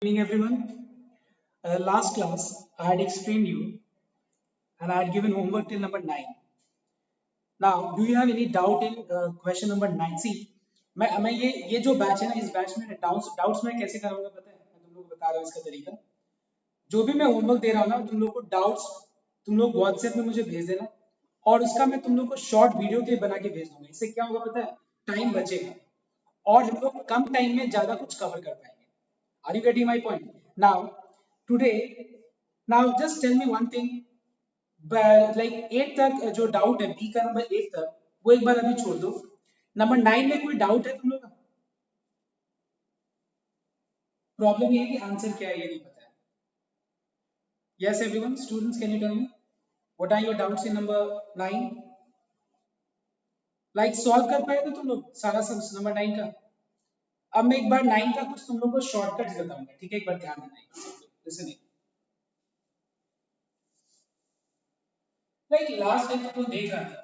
Evening everyone. Last class I had explained you and I had given homework till number 9. Now, do you have any doubt in question number 9? See, मैं ये जो batch है ना, इस batch में doubts मैं कैसे कराऊंगा पता है? मैं तुम लोग को बता रहा हूँ इसका तरीका। जो भी मैं होमवर्क दे रहा हूँ ना, तुम लोग को डाउट्स तुम लोग व्हाट्सएप में मुझे भेज देना और उसका मैं तुम लोग को शॉर्ट वीडियो क्लिप बना के भेज दूंगा। इससे क्या होगा पता है? टाइम बचेगा और हम लोग कम टाइम में ज्यादा कुछ कवर कर पाएंगे। Are you getting my point? Now, today, now just tell me one thing. Like 8 तक जो डाउट है बी का नंबर 8 तक वो एक बार अभी छोड़ दो। नंबर 9 में कोई डाउट है तुम लोग का? प्रॉब्लम ये है कि आंसर क्या है ये नहीं पता है। Yes everyone, students can you tell me what are your doubts in number 9? Like solve कर पाए तो तुम लोग सारा सब नंबर 9 का? अब मैं एक बार 9 का कुछ तुम लोग को शॉर्टकट्स बताऊंगा, ठीक है? एक बार ध्यान देना। लिसनिंग, लाइक लास्ट टाइम तो देख रहा था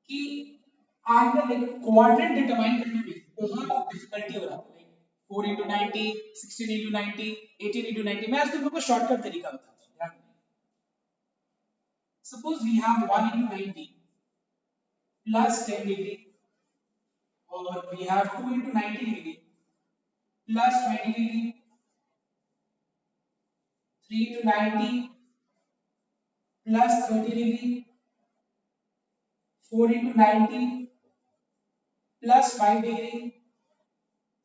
कि आज ना क्वाड्रेंट डिटरमाइन करने में बहुत डिफिकल्टी हो रहा था। Like 4 into 90, 16 into 90, 18 into 90। मैं आज तुम लोग को शॉर्टकट तरीका बताता हूँ। Suppose we have 1 into 90 plus 10 degree और we have 2 into 90 degree plus 20 degree, 3 into 90 plus 30 degree, 4 into 90 plus 5 degree,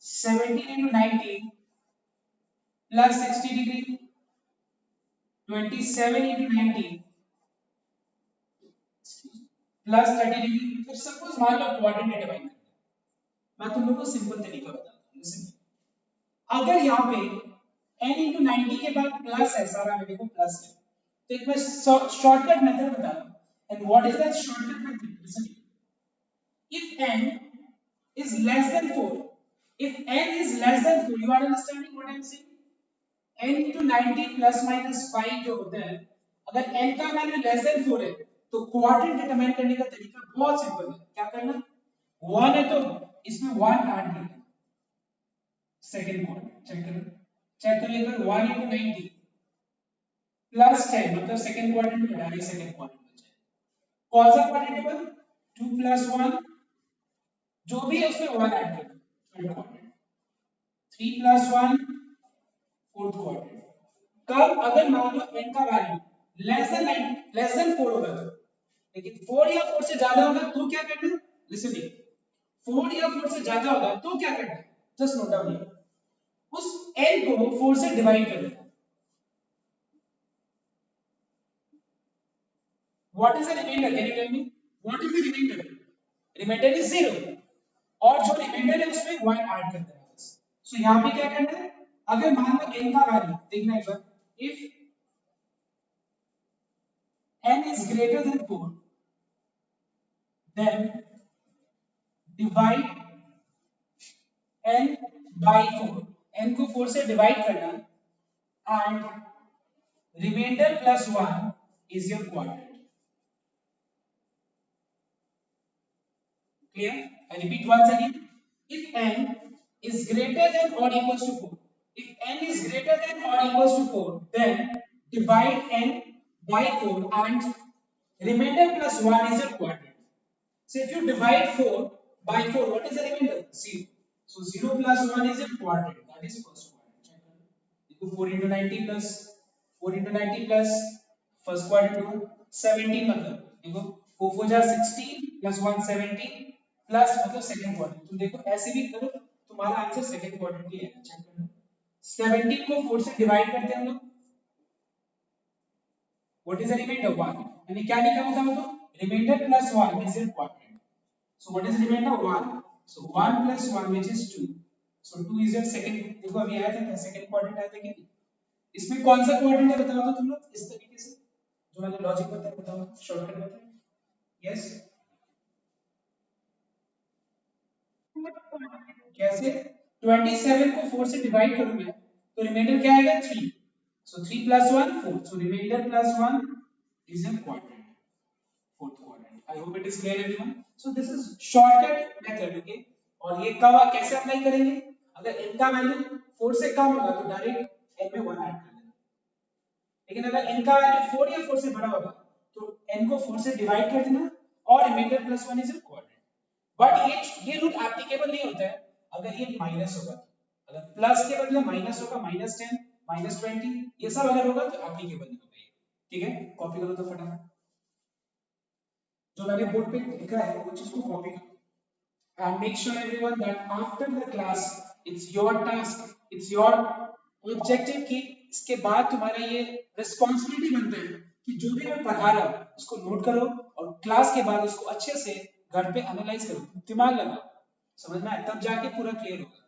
17 into 90 plus 60 degree, 27 into 90 plus 30 degree. फिर सपोज मान लो क्वाड्रेंट डिटरमाइन करना है। मैं तुम लोगों को सिंपल तरीका बताता हूँ। लिसन, अगर यहाँ पे n into 90 के बाद प्लस है, सारा में देखो प्लस है, तो एक मैं शॉर्टकट मेथड बता रहा हूँ। And what is that shortcut method? Listen, if n is less than 4, if n is less than 4, you are understanding what I am saying? n into 90 plus minus 5 जो होता है, अगर n का value less than 4 है तो quadrant determine करने का तरीका बहुत सिंपल है। क्या करना? 1 है तो इसमें 1 ऐड कर देना, सेकंड क्वाड्रेंट चेक कर लेकर 1 into 90 प्लस 10 मतलब सेकंड क्वाड्रेंट में डायरेक्ट सेकंड क्वाड्रेंट बन जाए। कौन सा क्वाड्रेंट टेबल? 2 plus 1, जो भी है उसमें 1 ऐड कर दो, third quadrant. 3 plus 1, fourth quadrant. कब? अगर मान लो n का वैल्यू लेस देन 4 होगा तो, लेकिन 4 या 4 से ज्यादा होगा तो क्या करना है? लिसन, 4 या 4 से ज्यादा होगा तो क्या करना है? जस्ट नोट डाउन हियर, उस n को 4 से डिवाइड कर देना। What is the remainder? Can you tell me what is the remainder? Remainder is 0 और जो रिमाइंडर है उसमें 1 ऐड कर देना बस। सो यहां पे क्या करना है? अगर मान लो n का वैल्यू देखना एक बार, if n is greater than 4, then divide n by 4। n को 4 से डिवाइड करना and remainder plus 1 is your quadrant. Clear? I repeat once again. If n is greater than or equals to 4, if n is greater than or equals to 4, then divide n by 4 and remainder plus 1 is your quadrant. So if you divide 4 by 4, what is the remainder? 0. So 0 plus 1 is a quadrant. That is first quadrant. Check it. 4 into 90 plus 4 into 90 plus first quadrant 17 मतलब देखो 4 4 जा 16 plus 1 17 plus मतलब second quadrant. तुम देखो ऐसे भी करो, तुम्हारा आंसर सेकंड क्वाड्रेंट ही आएगा। चेक करना, 17 को 4 से डिवाइड करते हैं हम लोग, व्हाट इज द रिमाइंडर? 1। यानी क्या लिखा होता है? तो remainder plus 1 is in quadrant. So what is remainder? 1। So 1 plus 1 which is 2। So 2 is your second. देखो अभी आया था क्या? सेकंड क्वाड्रेंट आया था कि नहीं? इसमें कौन सा क्वाड्रेंट है बताओ तो तुम लोग, इस तरीके से जो मैंने लॉजिक बताया, बताओ शॉर्टकट बताओ। यस, कैसे? 27 को 4 से डिवाइड करूंगा तो रिमाइंडर क्या आएगा? 3। So 3 plus 1 4। So remainder plus 1 is a quadrant, fourth quadrant. I hope it is clear everyone. So this is shortcut method, okay? और ये कब कैसे अप्लाई करेंगे? अगर n का वैल्यू 4 से कम होगा तो डायरेक्ट n में 1 ऐड कर देना, लेकिन अगर n का वैल्यू 4 या 4 से बड़ा होगा तो n को 4 से डिवाइड कर देना और remainder plus 1 is a quadrant. But ये रूल एप्लीकेबल नहीं होता है अगर ये माइनस होगा, अगर प्लस के बदले माइनस होगा, -10 -20 ये सब अगर होगा तो एप्लीकेबल नहीं होगा ये। ठीक है, कॉपी करो तो फटाफट, जो मैंने बोर्ड पे लिखा है वो चीज को कॉपी करो। And make sure everyone that after the class it's your task, it's your objective कि इसके बाद तुम्हारा ये रिस्पॉन्सिबिलिटी बनता है कि जो भी मैं पढ़ा रहा हूँ उसको नोट करो और क्लास के बाद उसको अच्छे से घर पे एनालाइज करो, दिमाग लगाओ, समझ में आए, तब जाके पूरा क्लियर होगा।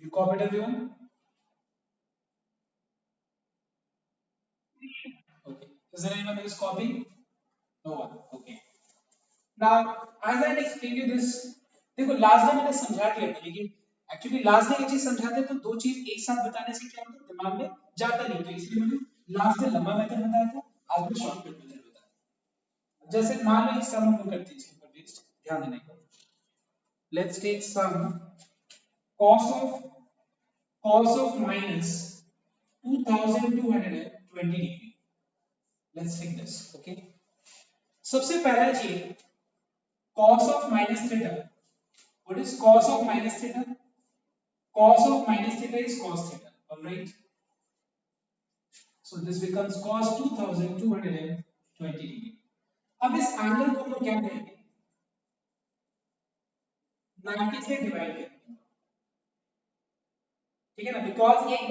You copied everyone? Okay. Is there anyone who is copying? No one. Okay. Now, as I explained you this, देखो लास्ट डे मैंने समझा दिया था, लेकिन एक्चुअली लास्ट डे ये चीज समझाते तो दो चीज एक साथ बताने से क्या होता है दिमाग में जाता नहीं, तो इसलिए मैंने लास्ट डे लंबा मेथड बताया था, आज मैं शॉर्टकट मेथड बताया। जैसे मान लो इस सम को करते हैं, इसके ऊपर बेस्ड ध्यान देने को, let's take some cos of minus 2220 degree, let's take this, okay। सबसे पहला चीज cos of minus theta, what is cos of minus theta? Cos of minus theta is cos theta, all right, so this becomes cos 2220 degree। अब इस angle को हम लोग क्या करेंगे, 90 से डिवाइड करेंगे, ठीक है ना, बिकॉज एक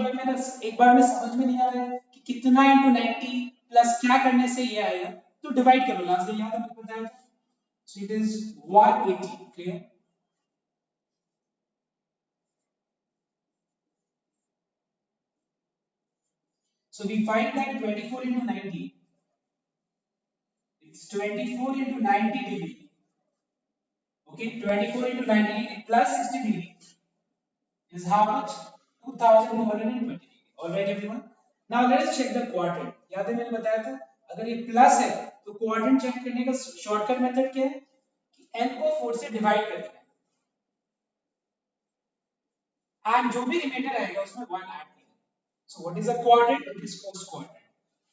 बार में समझ में नहीं आ रहा है कि कितना इंटू 90 प्लस क्या करने से ये आएगा, तो डिवाइड करो, लास्ट डे याद है आपको बताया था, so it is 180, clear। So we find that 24 into 90, it's 24 into 90 degree, okay, 24 into 90 degree plus 60 degree is how much, 2220 degree, all right everyone। Now let's check the quadrant, याद है मैंने बताया था अगर ये प्लस है तो क्वाड्रेंट चेक करने का शॉर्टकट मेथड क्या है कि n को 4 से डिवाइड कर देना एंड जो भी रिमाइंडर आएगा उसमें 1 ऐड कर देना। सो what is a quadrant, it is first quadrant,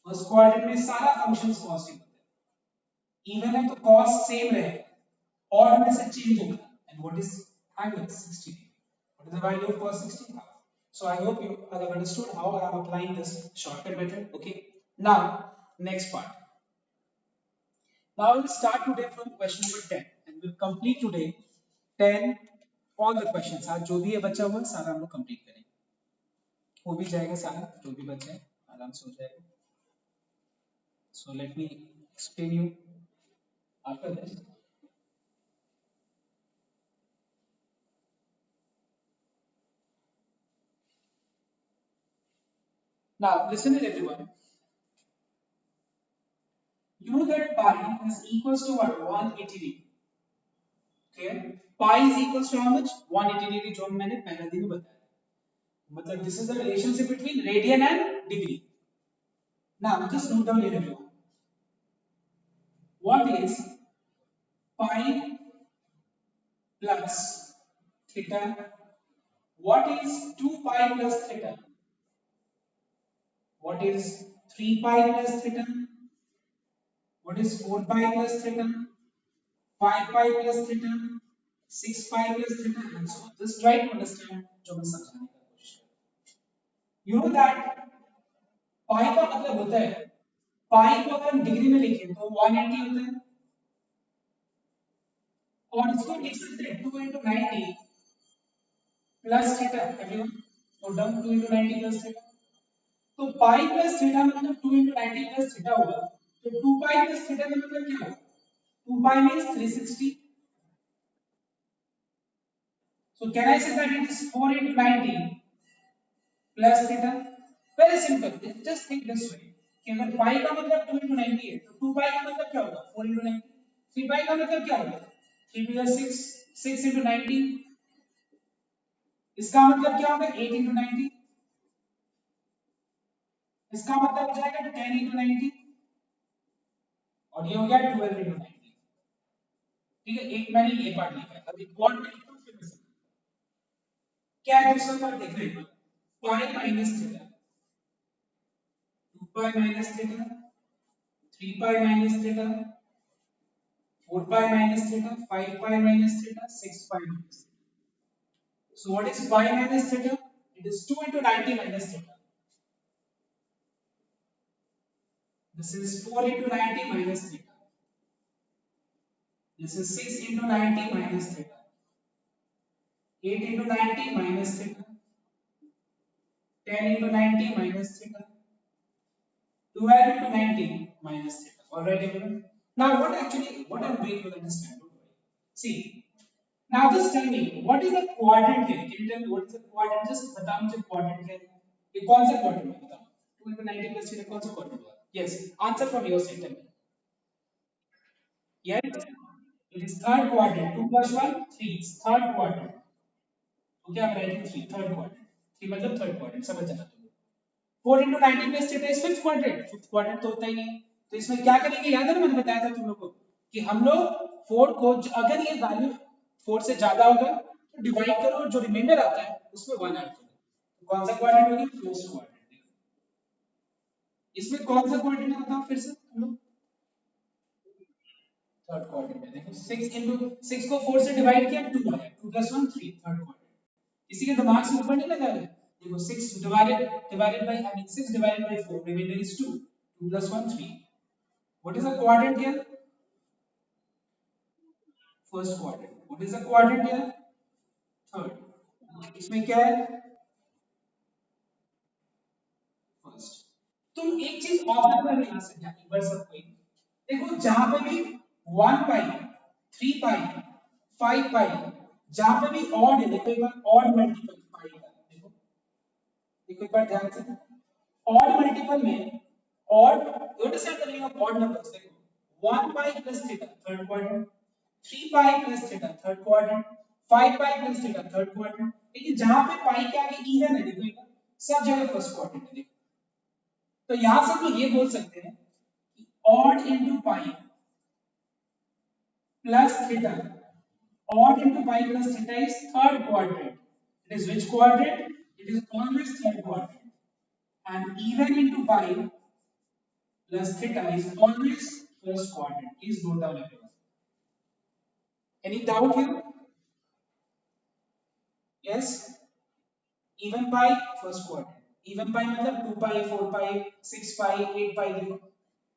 first quadrant में सारा फंक्शंस पॉजिटिव होते हैं, इवन है तो cos सेम रहेगा और में से चेंज होगा, and what is angle 60 degree, what is the value of cos 60? So I hope you have understood how I am applying this shortcut method, okay। Now next part, now we'll start today from question number 10 and we'll complete today 10 all the questions, आज जो भी है बचा हुआ सारा हम लोग complete करेंगे, हो भी जाएगा सारा जो भी बचा है आराम से हो जाएगा। So let me explain you after this। Now listen to everyone, you know that pi is equals to what, 180 degree, clear, pi is equals to how much, 180 degree, जो मैंने पहले दिन बताया, मतलब this is the relationship between radian and degree। Now just note down here everyone, what is pi plus theta, what is 2 pi plus theta, what is 3 pi plus theta, what is 4 pi plus theta, 5 pi plus theta, 6 pi plus theta, and so on। Just try to understand जो मैं समझाने का कोशिश कर रहा हूँ। You know that pi का मतलब होता है, pi को अगर हम डिग्री में लिखें तो 180 होता है, और इसको लिख सकते हैं 2 into 90 प्लस थीटा एवरीवन, तो डाउन 2 into 90 प्लस थीटा, तो पाई प्लस थीटा मतलब 2 into 90 प्लस थीटा होगा, तो 2 पाई प्लस थीटा का मतलब क्या होगा, 2 पाई means 360, so can I say that it is 4 into 90 plus theta? Very simple, just think this way कि अगर पाई का मतलब 2 into 90 है, तो 2 पाई का मतलब क्या होगा 4 into 90, 3 पाई का मतलब क्या होगा 3 to the 6, 6 into 90, इसका मतलब क्या होगा 8 into 90, इसका मतलब हो जाएगा 10 into 90, और ये हो गया 12 into 90। ठीक है, एक मैंने ये पार्ट लिखा है, अब एक और मैं लिखता हूं फिर मैं क्या है दूसरा पार्ट देख रहे हैं, पाई minus theta, 2 pi minus theta, 3 pi minus theta, 4 pi minus theta, 5 pi minus theta, 6 pi minus theta. So what is pi minus theta? It is 2 into 90 minus theta. This is 4 into 90 minus theta. This is 6 into 90 minus theta. 8 into 90 minus theta. 10 into 90 minus theta. 12 into 90 minus theta. Alright everyone? Now what I'm doing to understand? See, now just tell me, what is the quadrant here? Can you tell me what is the quadrant? Just बताओ मुझे quadrant क्या है? ये कौन सा quadrant है बताओ? 2 into 90 plus theta कौन सा quadrant होगा? Yes, answer from your side. Tell me. Yes, it is third quadrant. 2 plus 1, 3. It's third quadrant. Okay, I'm writing 3. Third quadrant. 3 मतलब third quadrant. समझ जाना तुम. 4 into 90 plus theta is fifth quadrant. Fifth quadrant तो होता ही नहीं है. तो इसमें क्या करेंगे? याद है ना मैंने बताया था तुम लोग को कि हम लोग 4 को अगर ये वैल्यू 4 से ज्यादा होगा तो डिवाइड करो और जो रिमाइंडर आता है उसमें 1 ऐड करो. तो कौन सा क्वाड्रेंट होगा? First quadrant. इसमें कौन सा क्वाड्रेंट है बताओ फिर से हम लोग. थर्ड क्वाड्रेंट है. देखो 6 into 6 को 4 से डिवाइड किया 2 आया. 2 plus 1 3 थर्ड क्वाड्रेंट. किसी के दिमाग से ऊपर नहीं लगा है. देखो 6 divided by I mean 6 divided by 4 remainder is 2. 2 plus 1 3. What is the quadrant here? First quadrant. What is the quadrant here? Third. इसमें क्या है? First. तुम एक चीज ऑब्जर्व करना यहां से ध्यान इधर सब कोई देखो जहां पे भी 1 पाई 3 पाई 5 पाई जहां पे भी ऑड है देखो एक बार ऑड मल्टीपल पाई का देखो देखो एक बार ध्यान से ऑड मल्टीपल में odd you understand the meaning of odd numbers देखो 1 pi plus theta third quadrant 3 pi plus theta third quadrant 5 pi plus theta third quadrant लेकिन जहां पे पाई के आगे इवन है देखो सब जगह फर्स्ट क्वाड्रेंट है देखो. तो यहां से हम लोग ये बोल सकते हैं कि odd into pi plus theta odd into pi plus theta is third quadrant. It is which quadrant? It is always third quadrant. And even into pi plus theta is always first quadrant. Please note down everyone. Any doubt here? Yes. Even pi first quadrant. Even pi मतलब 2 pi, 4 pi, 6 pi, 8 pi देखो.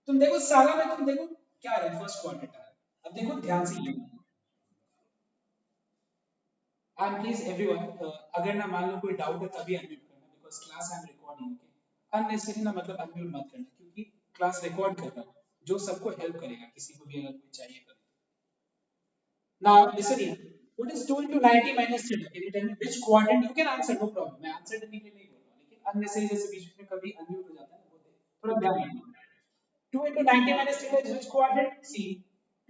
तुम देखो सारा में तुम देखो क्या आ रहा है फर्स्ट क्वाड्रेंट आ रहा है. अब देखो ध्यान से ये. And please everyone, अगर ना मान लो कोई डाउट है तभी अनम्यूट करना because class I am recording. Okay? Unnecessary ना मतलब अनम्यूट मत करना क्योंकि क्लास रिकॉर्ड कर रहा हूँ जो सबको हेल्प करेगा किसी को भी अगर कोई चाहिए कर. Now listen here. What is 2 into 90 minus theta? Can you tell me which quadrant? You can answer, no problem. मैं आंसर देने के लिए नहीं बोल रहा लेकिन unnecessary जैसे बीच में कभी अनम्यूट हो जाता है ना वो थोड़ा ध्यान रखना. 2 into 90 minus theta is which quadrant? See,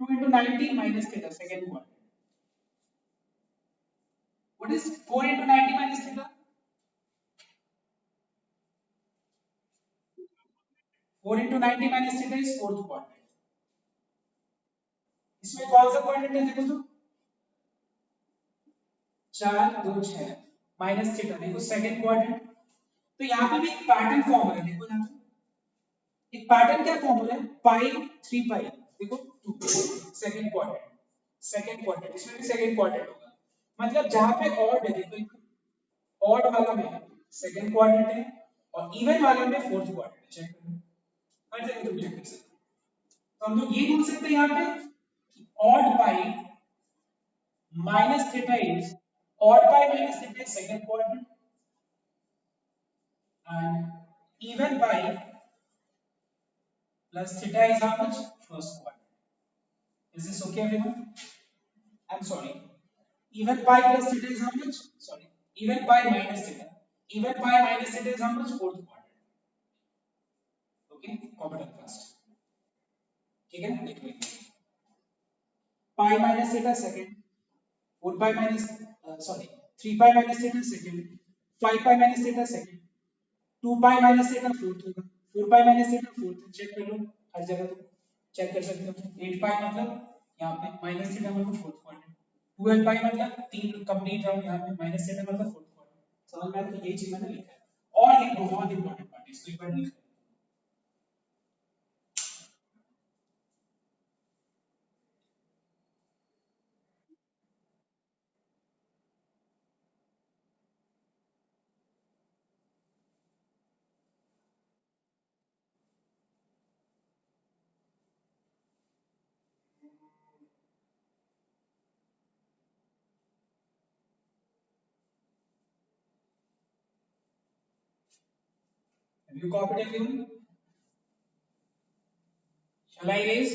2 into 90 minus theta second quadrant. What is 4 into 90 minus theta? 4 into 90 minus theta is fourth quadrant. इसमें कौन सा क्वाड्रेंट है देखो तो 4 2 6 माइनस थीटा देखो सेकंड क्वाड्रेंट. तो यहाँ पे भी एक पैटर्न फॉर्म हो रहा है देखो यहाँ पे एक पैटर्न क्या फॉर्म हो रहा है पाई 3 पाई देखो 2 सेकंड क्वाड्रेंट इसमें भी सेकंड क्वाड्रेंट होगा मतलब जहां पे ऑड है देखो ऑड वाला में सेकंड क्वाड्रेंट है और इवन वाला में फोर्थ क्वाड्रेंट है. चेक करो हर जगह तुम चेक कर सकते हो. तो हम लोग ये बोल सकते हैं यहाँ पे odd pi minus theta is odd pi minus theta is second quadrant, and even pi plus theta is how much? First quadrant. Is this okay, everyone? I'm sorry. Even pi plus theta is how much? Sorry. Even pi minus theta. Even pi minus theta is how much? Fourth quadrant. Okay. Copy it first. ठीक है? देखो pi minus theta second. 4 pi minus sorry 3 pi minus theta second. 5 pi minus theta second. 2 pi minus theta fourth होगा. 4 pi minus theta fourth. Check कर लो हर जगह तुम check कर सकते हो. 8 pi मतलब यहाँ पे minus theta मतलब फोर्थ क्वाड्रेंट. 12 pi मतलब तीन कंप्लीट राउंड यहाँ पे minus theta मतलब फोर्थ क्वाड्रेंट. समझ में आया? तो यही चीज मैंने लिखा है. और ये बहुत इंपॉर्टेंट पार्ट है, इसको एक बार लिख. Have you copied everyone? Shall I erase?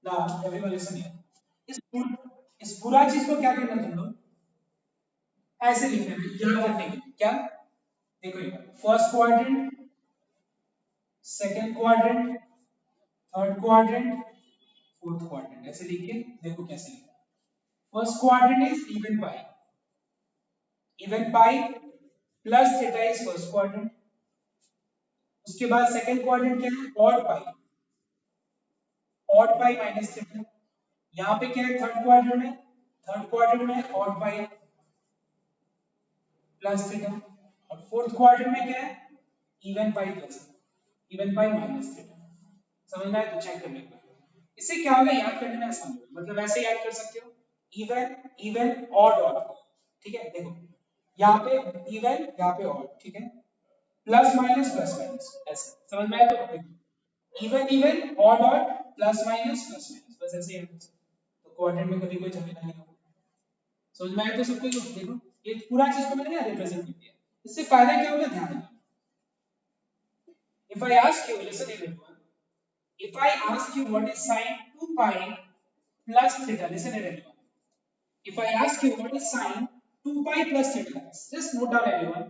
Now everyone listen here. इस इस पूरा चीज को क्या करना तुम लोग? ऐसे लिखना है याद रखने के लिए. क्या? देखो ये first quadrant, second quadrant, third quadrant, fourth quadrant. ऐसे लिख के देखो कैसे लिखना. First quadrant is even pi. Even pi plus theta is first quadrant. उसके बाद सेकंड क्वाड्रेंट क्या है? Odd pi. Odd pi minus theta. यहाँ पे क्या है थर्ड क्वाड्रेंट में? थर्ड क्वाड्रेंट में ऑड पाई प्लस थीटा. और फोर्थ क्वाड्रेंट में क्या है? Even pi plus even pi minus theta. समझ में आया? तो चेक कर लेंगे. इससे क्या होगा याद करने में आसान होगा. मतलब ऐसे याद कर सकते हो इवन इवन ऑड ऑड. ठीक है देखो यहाँ पे इवन यहाँ पे ऑड. ठीक है प्लस माइनस ऐसे. समझ में आया? तो देखो even even odd odd plus minus बस ऐसे याद कर सकते. तो क्वाड्रेंट में कभी कोई झमेला नहीं होगा. समझ में आया? तो सबको देखो ये पूरा चीज को मैंने रिप्रेजेंट कर दिया. इससे फायदा क्या होगा ध्यान देना. If I ask you, listen everyone. If I ask you what is sine 2 pi plus theta, listen everyone. If I ask you what is sine 2 pi plus theta, just note down everyone.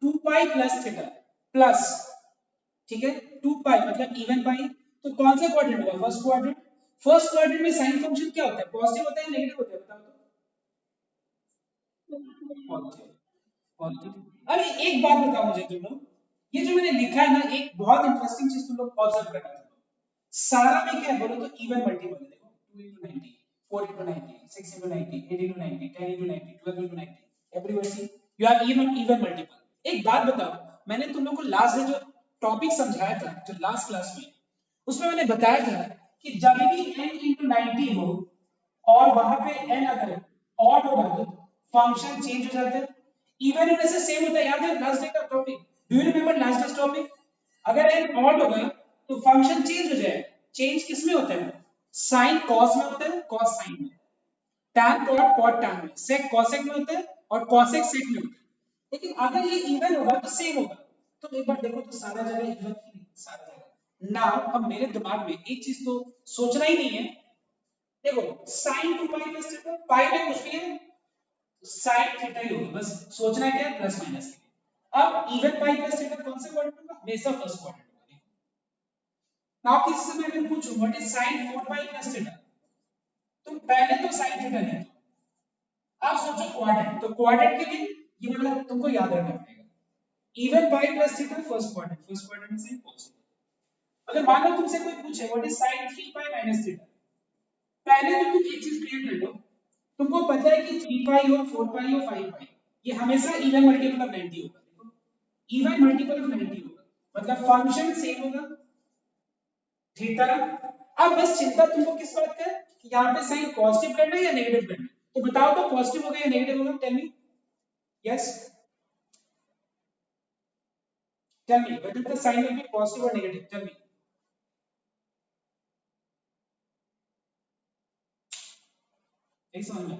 2 pi plus theta plus, ठीक है 2 pi मतलब even पाई. तो कौन सा quadrant होगा? First quadrant. First quadrant में sine function क्या होता है? पॉजिटिव होता है या नेगेटिव होता है? बताओ तो. पॉजिटिव. पॉजिटिव. अरे एक बात बताओ मुझे तुम लोग, ये जो मैंने लिखा है ना एक बहुत इंटरेस्टिंग चीज तुम लोग ऑब्जर्व करना. सारा में क्या है बोलो तो इवन मल्टीपल है. देखो 2 into 90, 4 into 90, 6 into 90, 8 into 90, 10 into 90, 12 into 90. Everyone see you have even multiple. एक बात बताओ, मैंने तुम लोग को लास्ट में जो टॉपिक समझाया था जो लास्ट क्लास में, उसमें मैंने बताया था कि जब भी n into 90 हो और वहां पे n अगर ऑड होगा तो फंक्शन चेंज हो जाता है. इवन होने से सेम होता है. याद है लास्ट डे का topic? Do you remember last day topic? अगर n ऑड होगा तो फंक्शन चेंज हो जाएगा. चेंज किस में होता है? साइन कॉस में होता है, कॉस साइन में. tan कॉट कॉट tan में. सेक कॉसेक में होता है और कॉसेक सेक में होता है. लेकिन अगर ये इवन होगा तो सेम होगा. तो एक बार देखो तो सारा जगह इवन ही सारा जगह. नाउ अब मेरे दिमाग में एक चीज तो सोचना ही नहीं है. देखो sin 2 पाई प्लस थीटा, पाई में कुछ भी है sin थीटा ही होगा. बस सोचना क्या है प्लस माइनस. अब इवन पाई प्लस थीटा कौन सा क्वाड्रेंट होगा? हमेशा फर्स्ट क्वाड्रेंट होगा. नाउ किसी से मैं अगर पूछूं what is sin 4 pi plus theta, तुम पहले तो sin थीटा लिखो. आप सोचो क्वाड्रेंट, तो क्वाड्रेंट के लिए ये मतलब तुमको याद रखना पड़ेगा. Even pi plus theta first quadrant में से पॉजिटिव. अगर मान लो तुमसे कोई पूछे what is sin 3 pi minus theta, पहले तो तुम एक चीज क्लियर कर लो. तुमको पता है कि 3 पाई हो 4 पाई हो 5 पाई ये हमेशा इवन मल्टीपल ऑफ 90 होगा. देखो इवन मल्टीपल ऑफ 90 होगा मतलब फंक्शन सेम होगा. थीटा. अब बस चिंता तुमको किस बात का है कि यहाँ पे साइन पॉजिटिव करना है या नेगेटिव करना है. तो बताओ तो पॉजिटिव होगा या नेगेटिव होगा? Tell me. Yes tell me whether the sign will be positive or negative. Tell me. एक समझ में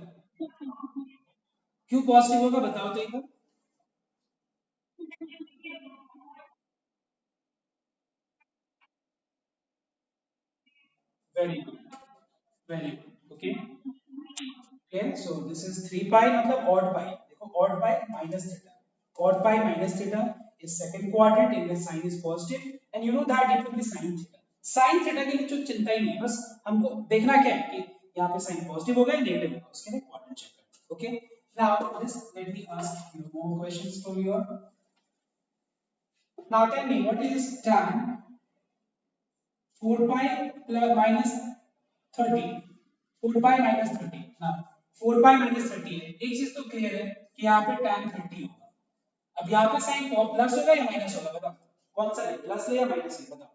क्यों पॉजिटिव होगा बताओ तो एक बार। Very good, very good, okay. Okay, so this is 3 pi मतलब odd pi, देखो odd pi minus theta, odd pi minus theta is second quadrant in the sign is positive and you know that it will be sin theta, sin theta के लिए जो चिंता ही नहीं है, बस हमको देखना क्या है कि यहाँ पे sin पॉजिटिव होगा या नेगेटिव होगा, उसके लिए quadrant चेक करना, okay। Now this let me ask you more questions from your, now tell me what is tan 4 pi plus minus 30, 4 pi minus 30 ना, 4 pi minus 30 है, एक चीज तो क्लियर है कि यहाँ पे tan 30 होगा। अब यहाँ पे साइन प्लस होगा या माइनस होगा बताओ, कौन सा ले, प्लस ले या माइनस ले बताओ,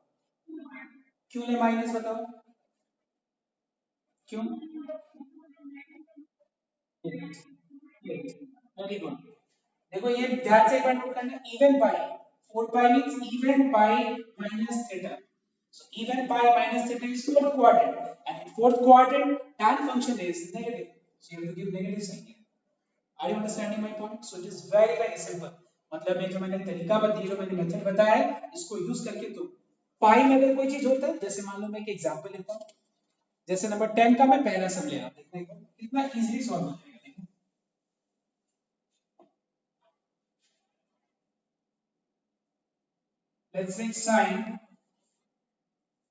क्यों ले माइनस बताओ, क्यों, वेरी गुड। देखो ये ध्यान से एक बार नोट करना, even pi, 4 pi means even pi minus theta, so even pi minus theta is fourth quadrant and in fourth quadrant tan function is negative, so you have to give negative sign here। Are you understanding my point? So it is very very simple, मतलब मैं जो मैंने तरीका बताया, जो मैंने method बताया है, इसको यूज करके तो पाई में अगर कोई चीज होता है, जैसे मान लो मैं एक एग्जांपल लेता हूं, जैसे नंबर 10 का मैं पहला सम ले रहा हूं, देखना एक बार कितना इजीली सॉल्व हो जाएगा, देखो। Let's say sin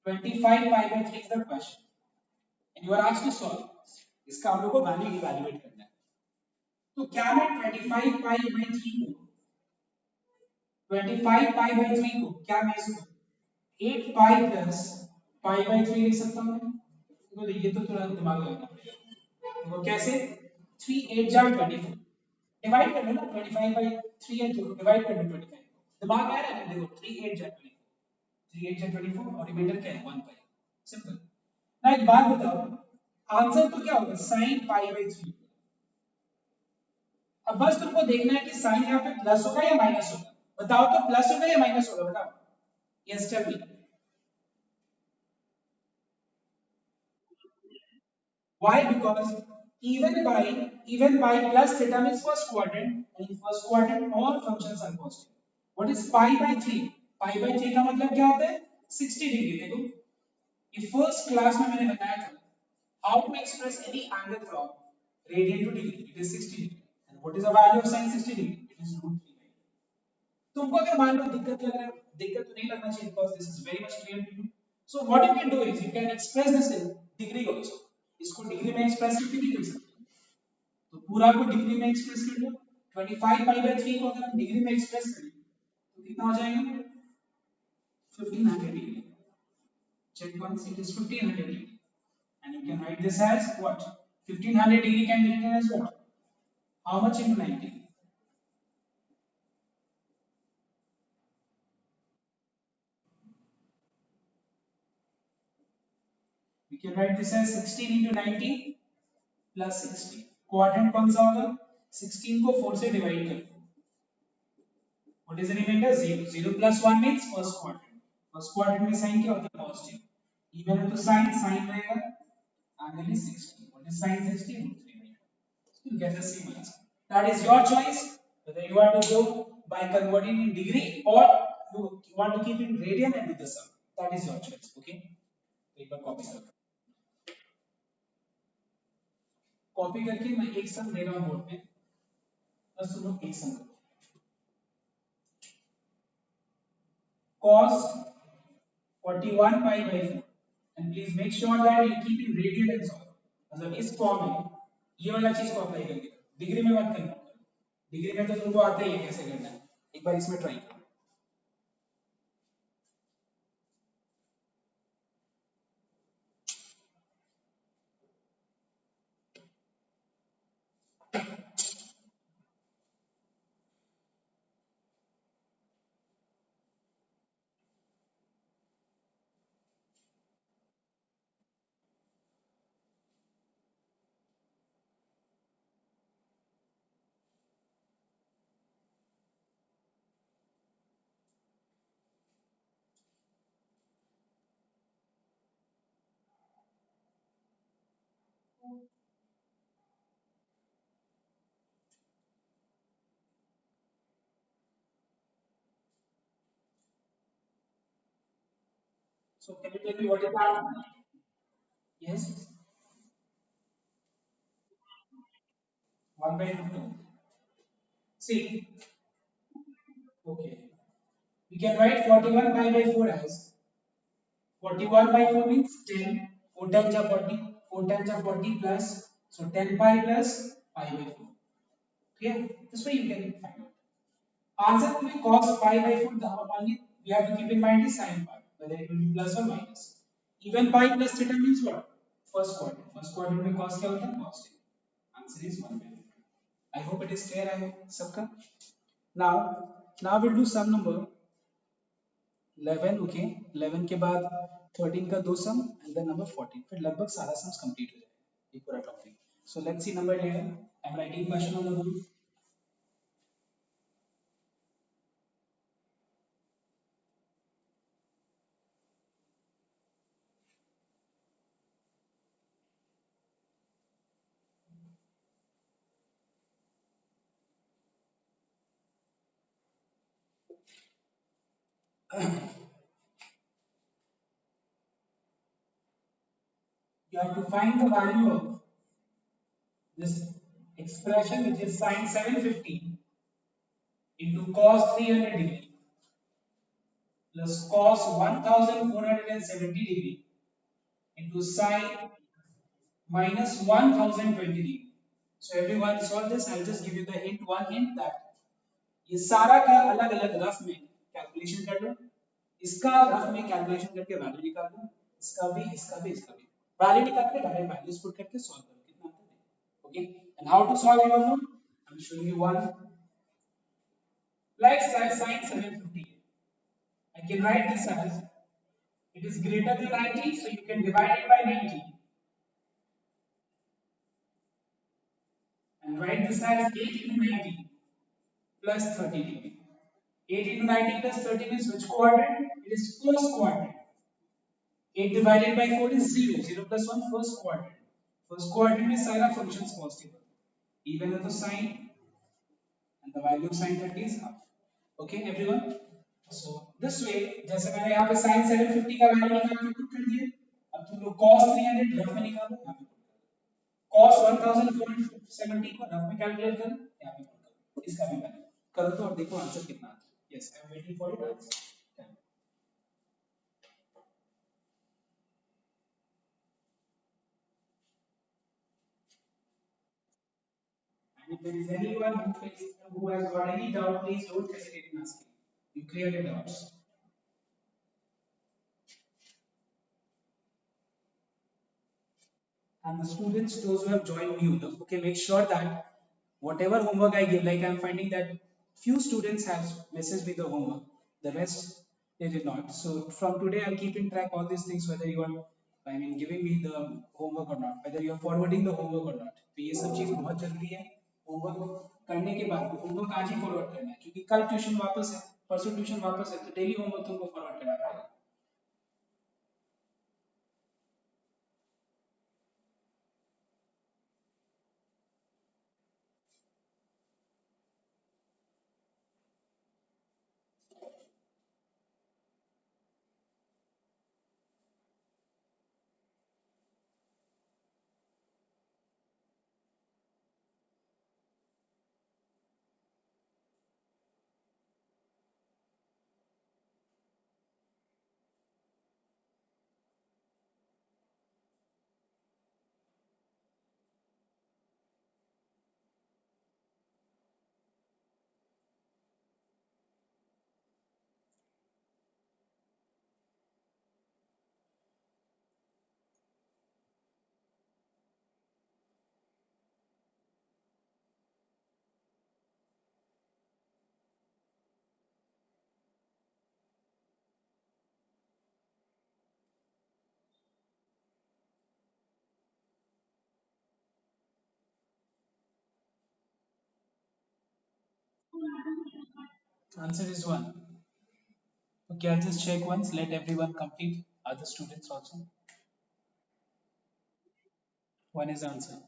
25 pi by 3 is the question and you are asked to solve, इसका हम लोग को वैल्यू इवैल्यूएट करना है। तो क्या मैं 25 पाई बाई 3 को, 25 पाई बाई 3 को क्या मैं इसको 8 पाई प्लस पाई बाई 3 लिख सकता हूं, तो ये तो थोड़ा दिमाग लगाना पड़ेगा, वो कैसे, 3 8 जा 24, डिवाइड कर लो ना, 25 बाई 3 है तो डिवाइड कर लो 25, दिमाग में आ रहा है ना, देखो 3 8 जा 24, 3 8 जा 24 और रिमाइंडर क्या है 1 पाई, सिंपल। ना एक बात बताओ, आंसर तो क्या होगा sin पाई बाई 3, अब बस तुमको देखना है कि साइन यहाँ पे प्लस होगा या माइनस होगा, बताओ तो प्लस होगा या माइनस होगा बताओ, yes tell me, why, because even by plus theta means first quadrant and in first quadrant all functions are positive, what is pi by 3, pi by 3 का मतलब क्या होता है 60 डिग्री, देखो ये फर्स्ट क्लास में मैंने बताया था, how to express any angle from radian to degree, it is 60 degree and what is the value of sin 60 degree, it is root 3। तुमको अगर मान लो दिक्कत लग रहा है, दिक्कत तो नहीं लगना चाहिए because this is very much clear to you, so what you can do is you can express this in degree also, इसको डिग्री में एक्सप्रेस करके भी कर सकते हो, तो पूरा को डिग्री में एक्सप्रेस कर लो, 25 पाई बाय 3 को अगर हम डिग्री में एक्सप्रेस करें तो कितना हो जाएगा 1500 degree, check once it is 1500 degree and you can write this as what, 1500 degree can be written as what, how much into 90, we can write this as 16 into 90 plus 60, quadrant कौन सा होगा, 16 को 4 से डिवाइड कर, what is the remainder 0, 0 plus 1 means first quadrant, first quadrant में sine क्या होता है पॉजिटिव, इवन है तो साइन साइन रहेगा, angle is 60, what is sin 60 root 3, so you get the same answer, that is your choice whether you want to go by converting in degree or you want to keep in radian and do the sum, that is your choice, okay। तो एक बार copy करो, copy करके मैं एक सम दे रहा हूं board पे, बस तुम लोग एक सम करो, cos 41 pi by 4 and please make sure that you keep in radian and solve, मतलब इस फॉर्म में ये वाला चीज को अप्लाई करके डिग्री में मत करना, डिग्री में तो तुमको आता ही है कैसे करना है, एक बार इसमें ट्राई करो। So can you tell me what is the answer? Yes, 1 by root 2. See, okay. We can write 41 pi by 4 as 41 by 4 means 10. 4 times are 40. 4 times are 40 plus. So 10 pi plus pi by 4. Clear? This way you can find out. Answer will be cos pi by 4. The only we have to keep in mind is sin pi, whether it will be plus or minus. Even pi plus theta means what? First quadrant. First quadrant में cos क्या होता है? Cos theta. Answer is 1 by 4. I hope it is clear. I hope सबका. Now we'll do sum number 11. Okay, 11 के बाद 13 का दो सम and then number 14. फिर लगभग सारा सम्स कंप्लीट हो जाएगा ये पूरा topic. So let's see number 11. I'm writing question on the board. You have to find the value of this expression, which is sin 750 into cos 300 degree plus cos 1470 degree into sin minus 1020 degree. So everyone solve this. I'll just give you the hint, one hint that ये सारा का अलग अलग rough में calculation कर लो. इसका rough में calculation करके वैल्यू निकाल लो. इसका भी, इसका भी, इसका भी वैल्यू निकाल के डायरेक्ट वैल्यूज पुट करके सॉल्व करो. कितना आता है? Okay. And how to solve, you know, I am showing you one. Like sin 750, I can write this as it is greater than 90, so you can divide it by 90 and write this as 8 into 90 plus 30 degree. 8 into 90 plus 30 is which quadrant? It is first quadrant. 8 divided by 4 is 0. 0 plus 1 first quadrant. First quadrant में सारा functions possible. Even with the sign and the value of sin 30 is half. Okay everyone? So this way, जैसे मैंने यहाँ पे sin 750 का value निकाल के put कर दिया. अब तुम लोग cos 300 रफ में निकालो. यहाँ पे cos 1470 को रफ में कैलकुलेट करो. यहाँ पे पुट करो. इसका भी वैल्यू करो तो और देखो आंसर कितना आता है. Yes, I am waiting for it. And if there is anyone who has got any doubt, please don't hesitate in asking. You clear your doubts. And the students, those who have joined new, okay, make sure that whatever homework I give, like I'm finding that few students have messaged me the homework, the rest they did not. So from today, I'm keeping track all these things, whether you are, I mean, giving me the homework or not, whether you are forwarding the homework or not. तो ये सब चीज बहुत जरूरी है. Homework करने के बाद होमवर्क आज ही फॉरवर्ड करना है, क्योंकि कल ट्यूशन वापस है, परसों ट्यूशन वापस है, तो डेली होमवर्क तुमको फॉरवर्ड करना पड़ेगा. Answer is one. Okay, I'll just check once. Let everyone complete. Other students also. One is answer.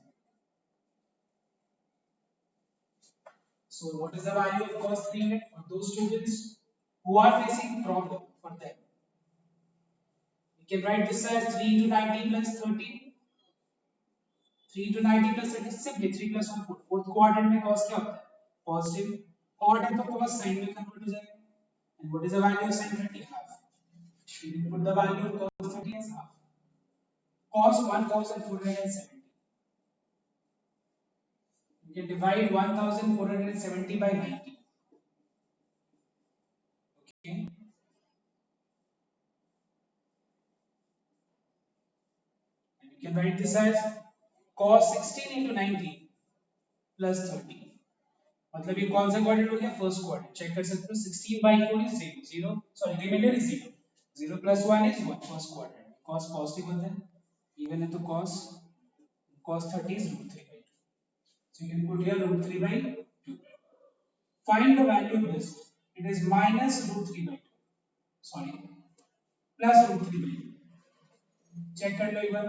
So what is the value of cos 300 for those students who are facing problem for them? can write this as 3 into 19 plus 13. 3 into 19 plus 30 simply 3 plus 1 4. Fourth quadrant में cos क्या होता है? Positive. Odd है तो cos sin में convert हो जाएगा। And what is the value of sin 30? Half. You can put the value of cos 30 as half. Cos 1470. You can divide 1470 by 90. Okay. And you can write this as cos 16 into 90 plus 30. मतलब ये कौन सा quadrant हो गया? First quadrant. Check कर सकते हो 16 by 4 is 0 0 sorry remainder is 0 0 plus 1 is 1 first quadrant. cos positive होता है इवन है तो cos 30 is root 3 by 2, so you can put here root 3 by 2. Find the value of this. It is minus root 3 by 2, sorry plus root 3 by 2। Check कर लो एक बार,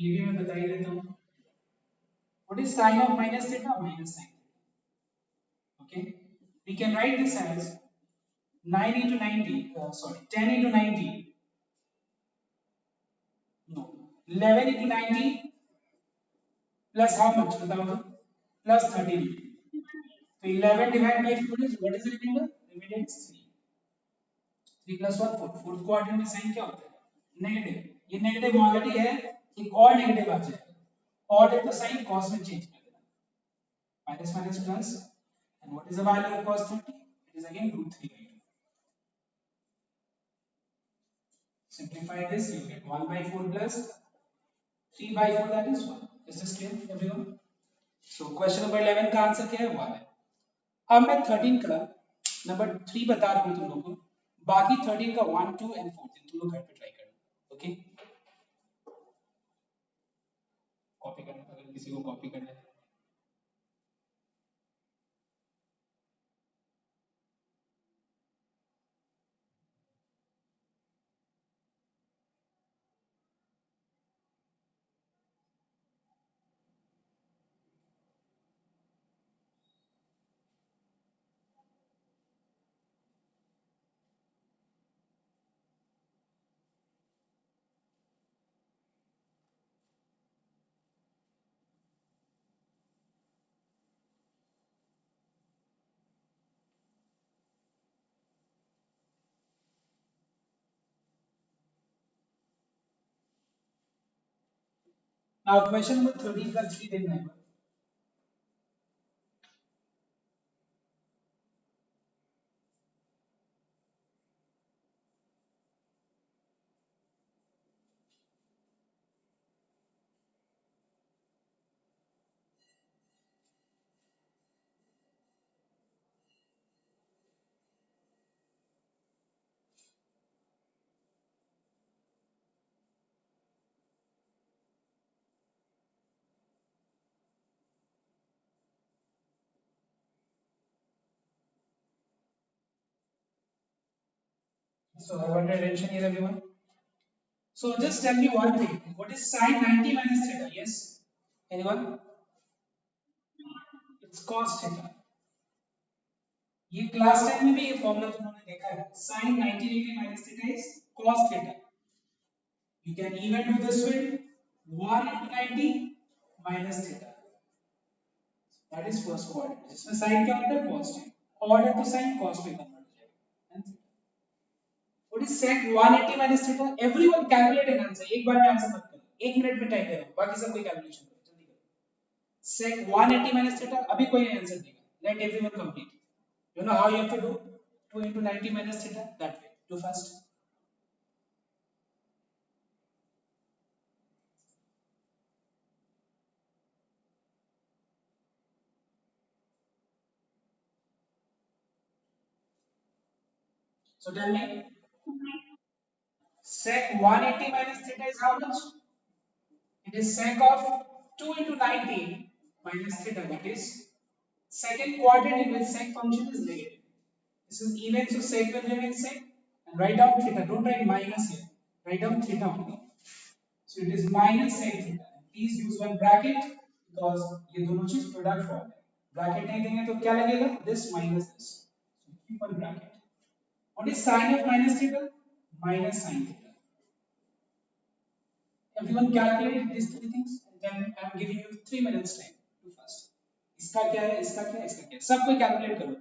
ये भी मैं बता ही देता हूँ। What is sin of minus theta? Minus sin theta. Okay, we can write this as 9 into 90, sorry 10 into 90, no 11 into 90 plus how much बताओ तो? Plus 13. So 11 divided by 4 is what is the remainder? Remainder is 3. 3 plus 1 4. Fourth quadrant में sine क्या होता है? Negative. ये negative already है, एक और नेगेटिव आ जाएगा। ऑड है तो साइन cos में चेंज कर देना। minus minus plus, and what is the value of cos 30? It is again root 3 by 2. Simplify this, you get 1 by 4 plus 3 by 4, that is 1. Is this clear everyone? So question number 11 का answer क्या है? 1 है। अब मैं 13 का number 3 बता रहा हूँ तुम लोगों को, बाकी 13 का 1 2 and 4 तुम लोग घर पे ट्राई करना। ओके, कॉपी करना अगर किसी को कॉपी करना है। Now question number 13 का 3 देखना है। So I want your attention here everyone. So just tell me one thing. What is sin 90 minus theta? Yes? Anyone? It's cos theta. ये क्लास 10 में भी ये फॉर्मूला तुमने देखा है। sin 90 degree minus theta is cos theta. You can even do this way, 1 into 90 minus theta. That is first quadrant. जिसमें sin क्या होता है? Positive. Order to sin cos में convert हो जाएगा। What is sec 180 minus theta? Everyone calculate an answer. एक बार में answer मत करो, 1 मिनट में टाइप करो, बाकी सब कोई कैलकुलेशन करो, जल्दी करो। sec 180 minus theta, अभी कोई नहीं आंसर देगा। Let everyone complete. You know how you have to do? 2 into 90 minus theta, that way. Do fast. So tell me, sec 180 minus theta is how much? It is sec of 2 into 90 minus theta, that is second quadrant in which sec function is negative. This is even, so sec will remain sec, and write down theta. Don't write minus here. Write down theta only. So it is minus sec theta. Please use one bracket because ये दोनों चीज product form है. Bracket नहीं देंगे तो क्या लगेगा? This minus this. So keep one bracket. What is sin of minus theta? minus sin theta. Everyone calculate these three things and then I'm giving you 3 minutes time to first. इसका क्या है, इसका क्या है, इसका क्या है, सब कोई कैलकुलेट करो.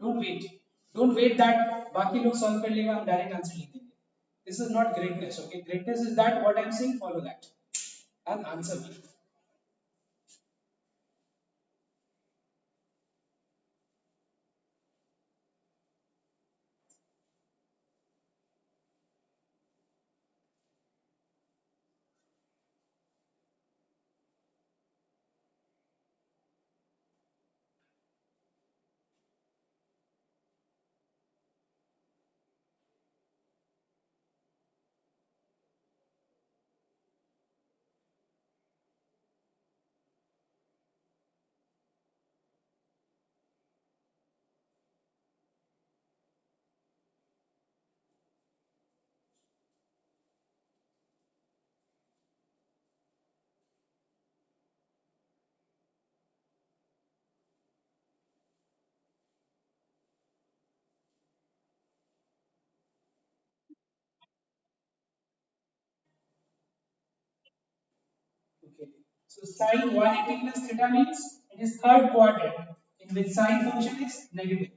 डोंट वेट दैट बाकी लोग सॉल्व कर लेगा हम डायरेक्ट आंसर लिख देंगे. This is not greatness, okay? Greatness is that what I'm saying, follow that and answer me. Okay. So sin 180 plus theta means it is third quadrant in which sin function is negative.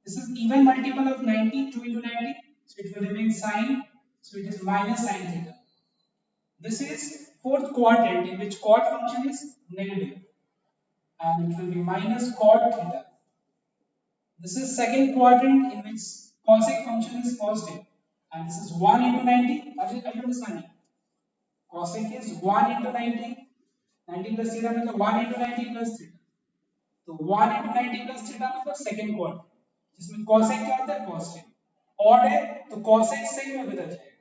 This is even multiple of 90, 2 into 90, so it will remain sin, so it is minus sin theta. This is fourth quadrant in which cot function is negative, and it will be minus cot theta. This is second quadrant in which cosec function is positive, and this is 1 into 90. Are you understanding? Cosec is 1 into 90. 90 plus theta means 1 into 90 plus theta. तो 1 into 90 plus theta मतलब second quadrant, जिसमें cosec क्या होता है, positive. Odd है तो cosec sec में बदल जाएगा.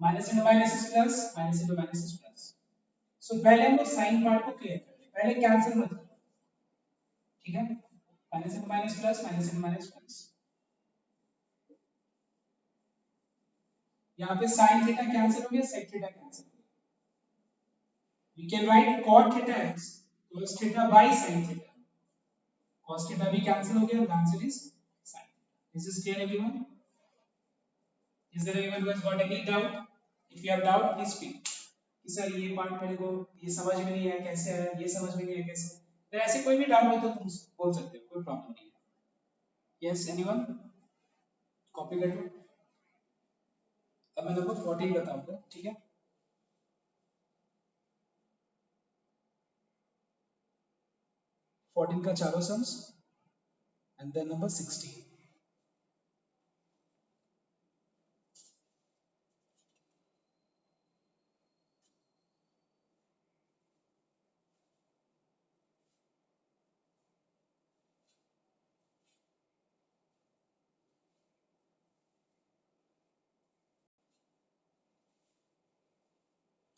Minus into minus is plus, minus into minus is plus. So पहले हम लोग साइन पार्ट को क्लियर कर लें, पहले कैंसिल मत करो, ठीक है. Minus into minus plus, minus into minus plus. यहाँ पे sin थीटा कैंसिल हो गया, sec थीटा कैंसिल हो गया. We can write cot theta as cos theta by sin theta. Cos theta भी कैंसिल हो गया, the answer is sin. Is this clear everyone? Is there anyone who has got any doubt? If you have doubt, please speak. कि sir ये part मेरे को ये समझ में नहीं आया कैसे है, ये समझ में नहीं आया कैसे. तो ऐसे कोई भी डाउट हो तो तुम बोल सकते हो, कोई प्रॉब्लम नहीं है. Yes, anyone? कॉपी कर लो. अब मैं तुमको 14 बताऊंगा, ठीक है. 14 का चारों सम्स and then number 16.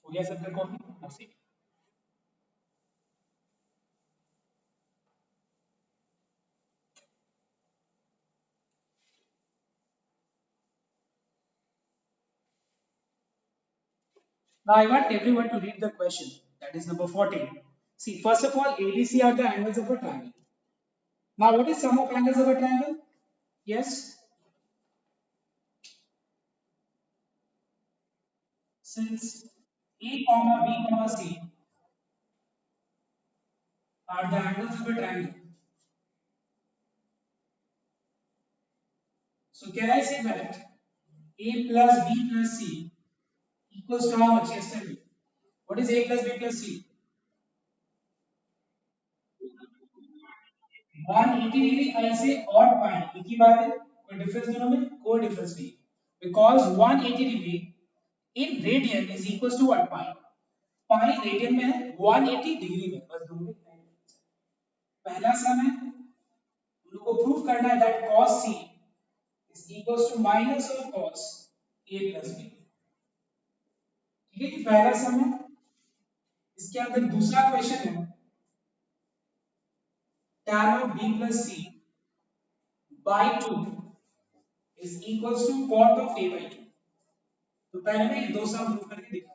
हो गया सबका copy? Now I want everyone to read the question. That is number 14. See, first of all, ABC are the angles of a triangle. Now, what is sum of angles of a triangle? Yes. Since A comma B comma C are the angles of a triangle, so can I say that A plus B plus C equals to how much? Yes, tell me. What is A plus B plus C? 180 degree. I say odd point. एक ही बात है, कोई difference दोनों में? कोई difference नहीं. Because 180 degree in radian is equals to what? Pi. Pi radian में है, 180 डिग्री में. बस दोनों में पहला सम है, हम लोग को प्रूव करना है that cos C is equals to minus of cos A plus B. ठीक है, ये पहला सम है. इसके अंदर दूसरा क्वेश्चन है tan of B plus C by 2 is equals to cot of A by 2. तो पहले मैं ये दो सम प्रूव करके दिखा,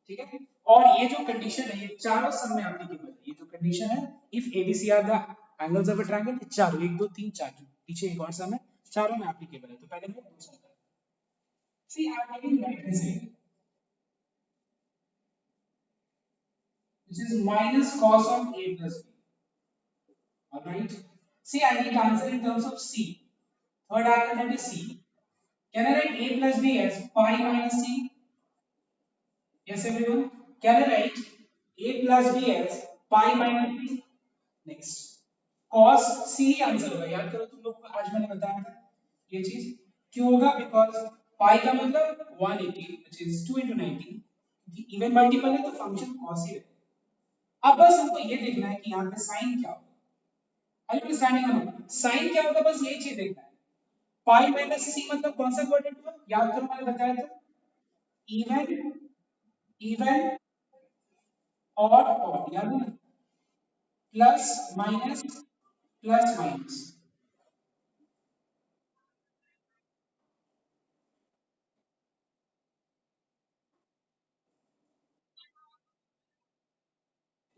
ठीक है. और ये जो कंडीशन है ये चारों सम में एप्लीकेबल है. ये जो कंडीशन है, if ABC are the angles of a triangle, चारों 1 2 3 4, पीछे एक और सम है, चारों में एप्लीकेबल है, तो पहले मैं दूसरा कर, see I am taking right hand side, which is minus cos of a plus b. All right. See, I need answer in terms of c. Third argument is c. Can I write a plus b as pi minus c? Yes, everyone. Can I write a plus b as pi minus c? Next. Cos c he answer होगा, याद करो तुम लोग को आज मैंने बताया था ये चीज क्यों होगा, बिकॉज पाई का मतलब 180 which is 2 into 90, क्योंकि इवन मल्टीपल है तो फंक्शन cos ही रहेगा। अब बस हमको ये देखना है कि यहाँ पे साइन क्या होगा, अंडरस्टैंडिंग साइन क्या होगा, बस ये चीज देखना है। पाई माइनस सी मतलब कौन सा क्वाड्रेंट हुआ, याद करो मैंने बताया था, इवन, इवन और ऑड, याद है, प्लस माइनस, प्लस माइनस,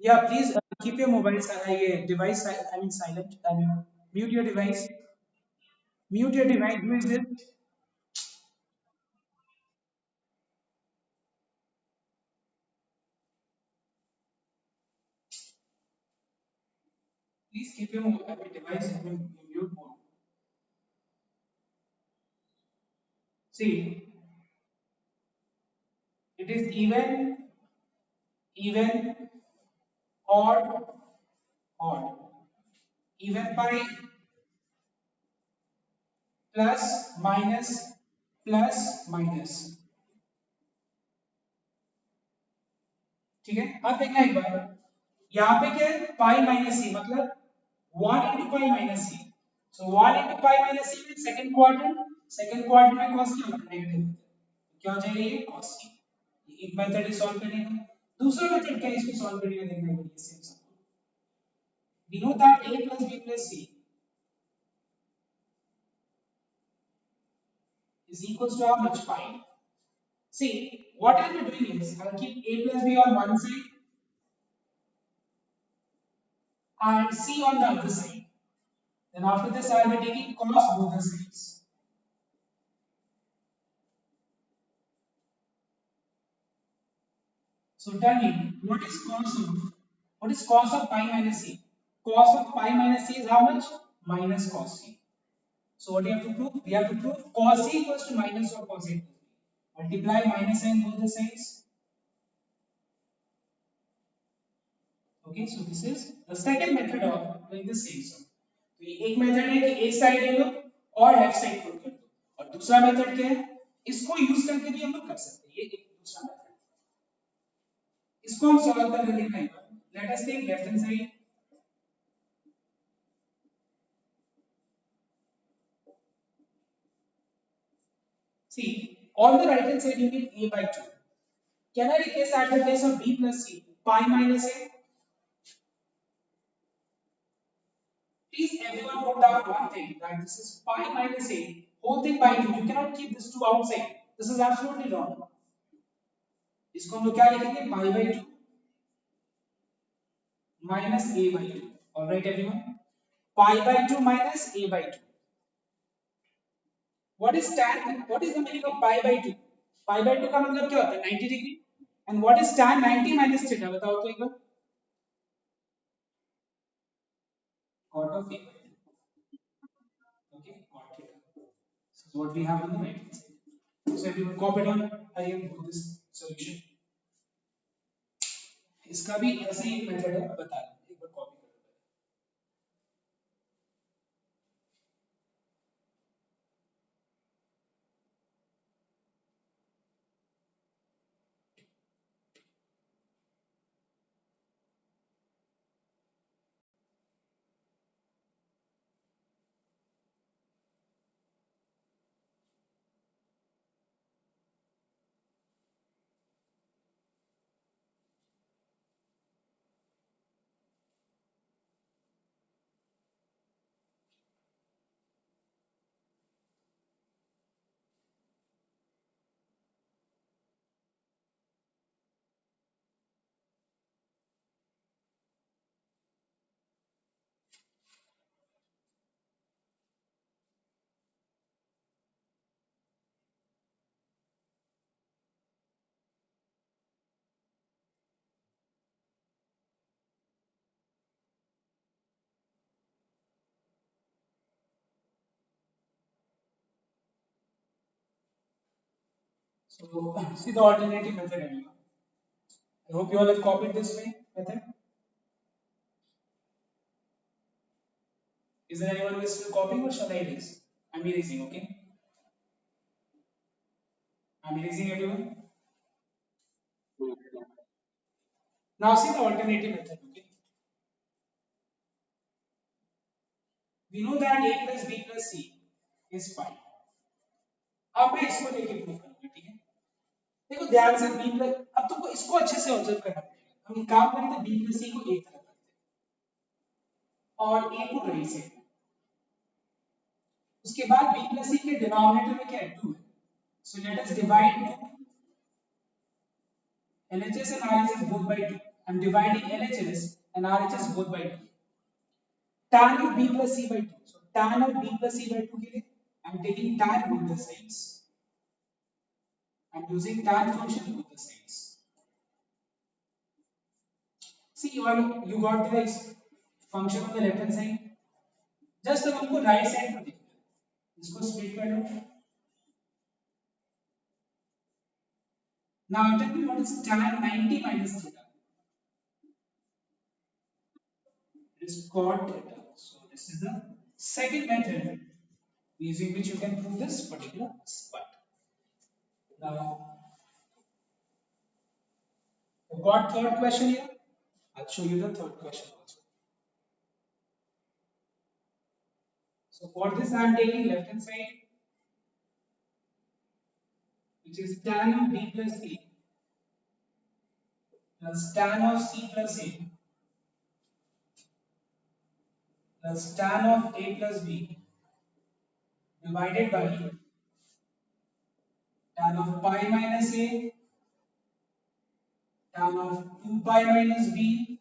या प्लीज कीप योर मोबाइल ये device I mean silent, I mean mute your device, mute your device, who is this, please keep your device in mute mode. See, it is even, even, odd, odd, even pi, plus minus, plus minus, ठीक है। अब देखना एक बार, यहाँ पे क्या है, पाई minus सी मतलब 1 into pi minus C, so 1 into pi minus C mean second quadrant, second quadrant में cos क्या होगा, नेगेटिव, क्या हो जाएगा ये cos सी। ये एक मेथड है सॉल्व करने का। दूसरा मेथड क्या है इसको सॉल्व करने का, देखना है बड़ी simple, we know that a plus b plus c is equals to how much, pi. See, what I'll be doing is I'll keep a plus b on one side and c on the other side. Then after this I'll be taking cos both the sides. So tell me, what is cos of pi minus c? Cos of pi minus c is how much? Minus cos c. So what do you have to prove? We have to prove cos c equals to minus of cos a plus b. Multiply minus sign both the sides. Okay, so this is the second method of doing the same sum. तो ये एक method है कि एक side ले लो और left side put कर दो, और दूसरा मेथड क्या है, इसको यूज करके भी हम लोग कर सकते हैं, ये एक दूसरा मेथड, इसको हम सॉल्व कर लेंगे कहीं पर। Let us take left hand side, see on the right hand side you get a by 2, can I replace at the place of b plus c pi minus a? Please everyone note down one thing, that this is pi minus a whole thing by 2, you cannot keep this 2 outside, this is absolutely wrong। इसको हम लोग क्या लिखेंगे, pi by 2 minus a by 2, all right everyone, pi by 2 minus a by 2, what is tan, what is the meaning of pi by 2? pi by 2 का मतलब क्या होता है, 90 degree, and what is tan 90 minus theta, बताओ तो एक बार, cot of a by 2, okay, cot theta, this is what we have on the right hand side, so everyone copy down, I am do this solution, इसका भी ऐसे ही method है, बता रहा हूं एक बार कॉपी करो। So see the alternative method everyone. I hope you all have copied this way method. Is there anyone who is still copying or shall I erase? I'm erasing, okay? I'm erasing everyone. Now see the alternative method, okay? We know that a plus b plus c is 5. अब मैं इसको लेके prove करूंगा, ठीक है? देखो ध्यान से b प्लस, अब तुमको इसको अच्छे से ऑब्जर्व करना पड़ेगा। हम काम करें तो b प्लस c को एक तरफ रखते हैं और a को राइट साइड में। उसके बाद b प्लस c के डिनोमिनेटर में क्या है 2 है। So let us divide 2 LHS and RHS both by 2. I'm dividing LHS and RHS both by 2. Tan of b plus c by 2. So tan of b plus c by 2 के लिए I'm taking tan both the sides. I'm using tan function both the sides. See you got the function on the left hand side. Just अब हमको right side पर देखना है. इसको split कर लो. Now tell me what is tan 90 minus theta? It is cot theta. So this is the second method using which you can prove this particular part. Now, I've got third question here. I'll show you the third question also. So for this I am taking left hand side, which is tan of b plus c plus tan of c plus a plus tan of a plus b divided by tan of pi minus a, tan of 2 pi minus b,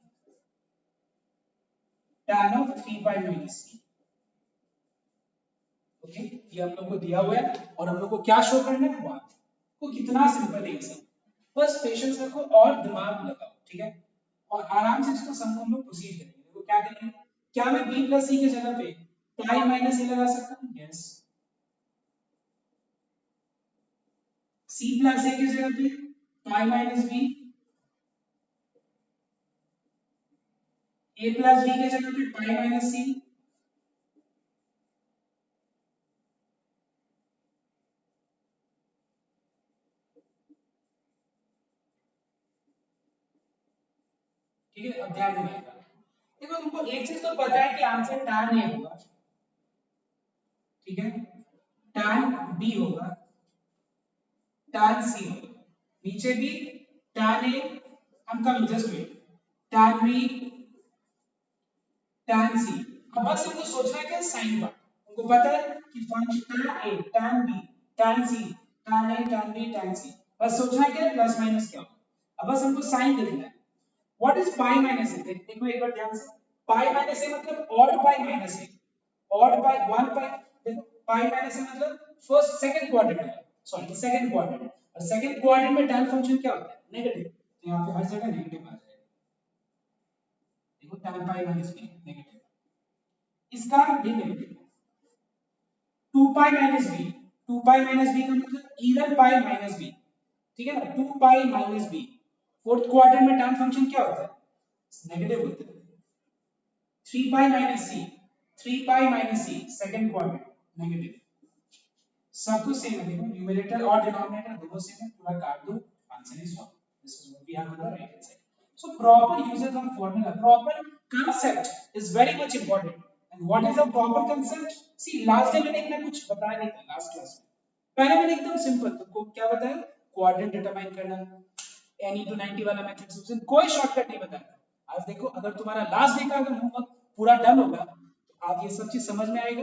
tan of 3 pi minus c. Okay, ये हम लोग को दिया हुआ है और हम लोग को क्या शो करना है वन को। कितना सिंपल है ये सब, बस पेशेंस रखो और दिमाग लगाओ, ठीक है? और आराम से इसको सम हम लोग प्रोसीड करेंगे। देखो क्या करेंगे, क्या मैं b प्लस c की जगह पे पाई माइनस a लगा सकता हूं? यस। c प्लस a की जगह पे pi minus b, a plus b की जगह पे पाई माइनस c, ठीक है? अब ध्यान देना, देखो तुमको एक चीज तो पता है कि आंसर tan a होगा, ठीक है? tan b होगा, tan c होगा, नीचे भी tan a, हम कम just wait, tan b, tan c। अब बस हमको सोचना है कि साइन पार्ट, हमको पता है कि function tan a, tan b, tan c, tan a, tan b, tan c, बस सोचना है कि प्लस माइनस क्या होगा। अब बस हमको साइन देखना है। What is pi minus a? देखो एक बार ध्यान से, पाई माइनस a मतलब odd pi minus a, odd pi 1 पाई। देखो पाई माइनस a मतलब फर्स्ट सेकंड क्वाड्रेंट है, सॉरी सेकंड क्वाड्रेंट, और सेकंड क्वाड्रेंट में tan फंक्शन क्या होता है? नेगेटिव। तो यहां पे हर जगह नेगेटिव आ जाएगा। देखो tan pi minus b negative, इसका ये negative, 2 pi minus b, 2 pi minus b का मतलब इवन पाई माइनस b, ठीक है ना? 2 pi minus b, fourth quadrant में tan फंक्शन क्या होता है? नेगेटिव होता है। 3 pi minus c, 3 pi minus c second quadrant negative. सब कुछ सेम है, देखो न्यूमरेटर और डिनोमिनेटर दोनों सेम है, पूरा काट दो, answer is 1। This is what we have on the right hand side. So proper usages of formula, proper concept is very much important. And what is a proper concept? See last day मैंने इतना कुछ बताया नहीं था last class में। पहले मैंने एकदम सिंपल तुमको क्या बताया, क्वाड्रेंट डिटरमाइन करना, n into 90 वाला मेथड से कोई शॉर्टकट नहीं बताया। आज देखो अगर तुम्हारा लास्ट डे का अगर होमवर्क पूरा डन होगा तो आज ये सब चीज समझ में आएगा।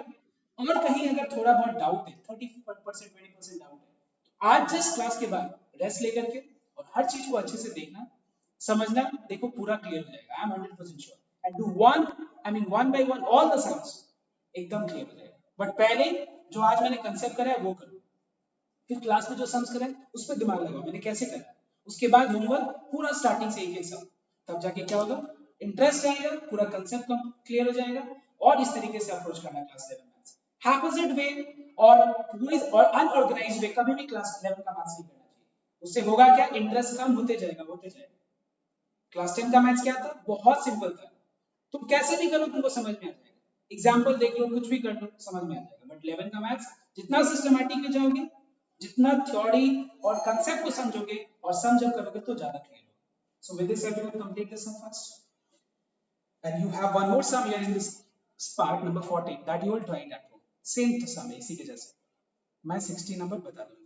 और कहीं अगर थोड़ा बहुत डाउट है, 30% 20% डाउट है, तो आज जस्ट क्लास के बाद रेस्ट लेकर के और हर चीज को अच्छे से देखना, समझना, देखो पूरा क्लियर हो जाएगा। I am 100% sure. And do one by one all the sums, एकदम क्लियर हो जाएगा। बट पहले जो आज मैंने कंसेप्ट करा है वो करो, फिर क्लास में जो सम्स करा है उस पर दिमाग लगाओ मैंने कैसे करा, उसके बाद होमवर्क पूरा स्टार्टिंग से एक सम, तब जाके क्या होगा, इंटरेस्ट आएगा, पूरा कंसेप्ट क्लियर हो जाएगा। और इस तरीके से अप्रोच करना क्लास 11 मैथ्स। हैपोजिट वे और पूरी और अनऑर्गेनाइज्ड वे कभी भी क्लास 11 का मैथ्स नहीं करना चाहिए। उससे होगा क्या, इंटरेस्ट कम होते जाएगा होते जाएगा। क्लास 10 का मैथ्स क्या था, बहुत सिंपल था, तुम कैसे भी करो तुमको समझ में आ जाएगा, एग्जाम्पल देख लो, कुछ भी कर लो, समझ में आ जाएगा। बट 11 का मैथ्स जितना सिस्टमैटिक में जाओगे, जितना थ्योरी और कंसेप्ट को समझोगे और सम जब करोगे तो ज्यादा क्लियर होगा। So with this everyone complete this sum first, and you have one more sum here in this part number 14 that you will try it at home, same to sum है इसी के जैसे। मैं 60 नंबर बता दूंगा।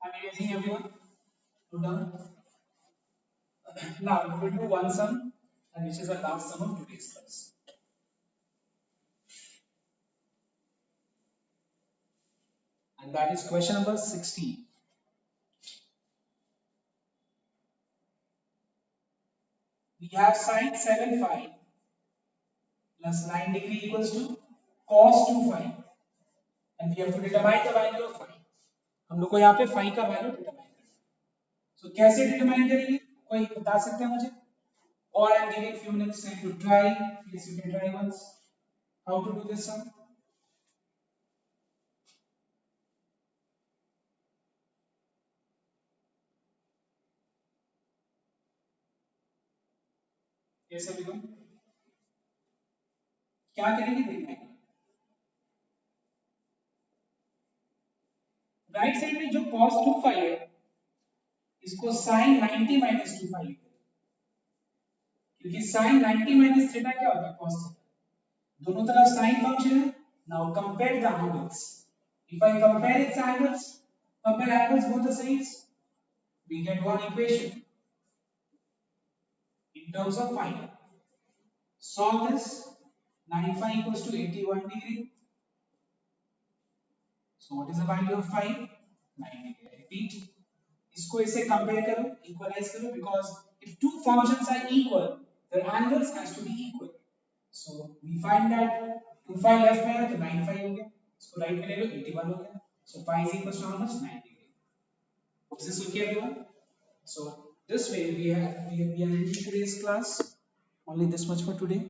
Amazing everyone. Put down. Now we will do one sum, and which is the last sum of today's class. And that is question number 16. We have sin 7 phi plus 9 degree equals to cos 2 phi, and we have to determine the value of phi. हम लोग को यहाँ पे phi का value determine करना है। So कैसे determine करेंगे, कोई बता सकते हैं मुझे? Or I am giving few minutes time to try. Please you can try once. How to do this sum? Yes everyone. क्या करेंगे देखना है। राइट साइड में जो cos 2 phi है, इसको sin 90 minus 2 phi लिखते हैं, क्योंकि sin 90 minus थीटा क्या होता है, cos थीटा। दोनों तरफ sin फंक्शन है। Now compare the angles. If I compare its angles, compare angles both the sides, we get one equation in terms of phi. Solve this. 9 phi equals to 81 degree. So what is the value of phi? 9 degree. I repeat. इसको इससे compare करो, equalise करो, because if two functions are equal, their angles has to be equal. So we find that 2 phi left में है तो 9 phi हो गया, इसको राइट में ले लो 81 हो गया. So phi is equals to how much? 9 degree. Is this okay everyone? So this way we are ending today's class. Only this much for today.